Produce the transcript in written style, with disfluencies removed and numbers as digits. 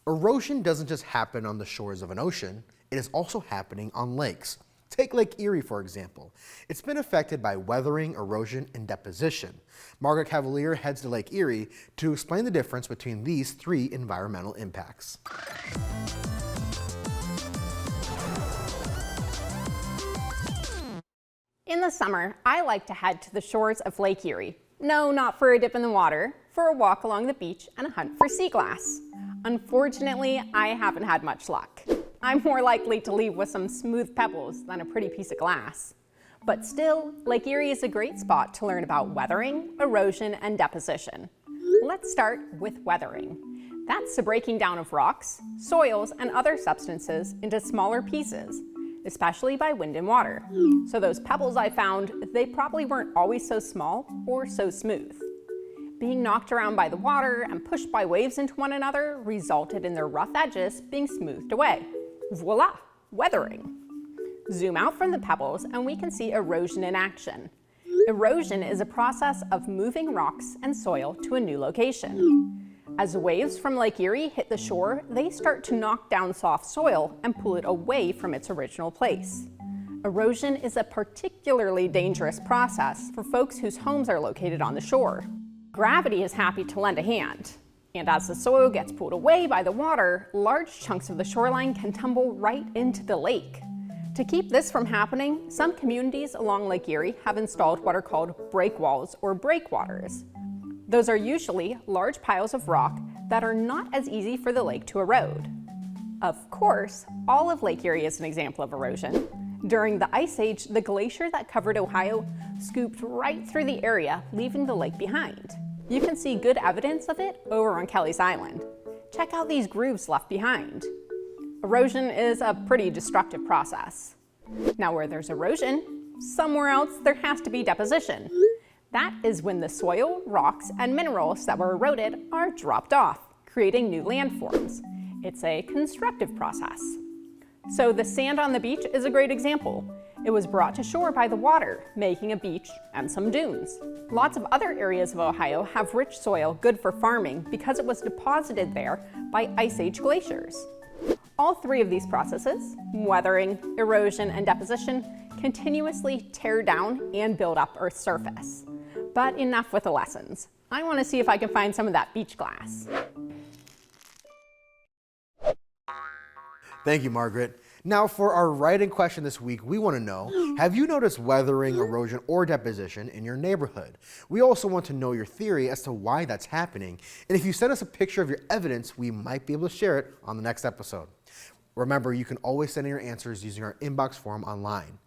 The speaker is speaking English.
Erosion doesn't just happen on the shores of an ocean, it is also happening on lakes. Take Lake Erie, for example. It's been affected by weathering, erosion, and deposition. Margaret Cavalier heads to Lake Erie to explain the difference between these three environmental impacts. In the summer, I like to head to the shores of Lake Erie. No, not for a dip in the water, for a walk along the beach and a hunt for sea glass. Unfortunately, I haven't had much luck. I'm more likely to leave with some smooth pebbles than a pretty piece of glass. But still, Lake Erie is a great spot to learn about weathering, erosion, and deposition. Let's start with weathering. That's the breaking down of rocks, soils, and other substances into smaller pieces, especially by wind and water. So those pebbles I found, they probably weren't always so small or so smooth. Being knocked around by the water and pushed by waves into one another resulted in their rough edges being smoothed away. Voila, weathering. Zoom out from the pebbles and we can see erosion in action. Erosion is a process of moving rocks and soil to a new location. As waves from Lake Erie hit the shore, they start to knock down soft soil and pull it away from its original place. Erosion is a particularly dangerous process for folks whose homes are located on the shore. Gravity is happy to lend a hand. And as the soil gets pulled away by the water, large chunks of the shoreline can tumble right into the lake. To keep this from happening, some communities along Lake Erie have installed what are called breakwalls or breakwaters. Those are usually large piles of rock that are not as easy for the lake to erode. Of course, all of Lake Erie is an example of erosion. During the Ice Age, the glacier that covered Ohio scooped right through the area, leaving the lake behind. You can see good evidence of it over on Kelly's Island. Check out these grooves left behind. Erosion is a pretty destructive process. Now where there's erosion, somewhere else there has to be deposition. That is when the soil, rocks, and minerals that were eroded are dropped off, creating new landforms. It's a constructive process. So the sand on the beach is a great example. It was brought to shore by the water, making a beach and some dunes. Lots of other areas of Ohio have rich soil good for farming because it was deposited there by Ice Age glaciers. All three of these processes, weathering, erosion, and deposition, continuously tear down and build up Earth's surface. But enough with the lessons. I want to see if I can find some of that beach glass. Thank you, Margaret. Now for our write-in question this week, we want to know, have you noticed weathering, erosion, or deposition in your neighborhood? We also want to know your theory as to why that's happening. And if you send us a picture of your evidence, we might be able to share it on the next episode. Remember, you can always send in your answers using our inbox form online.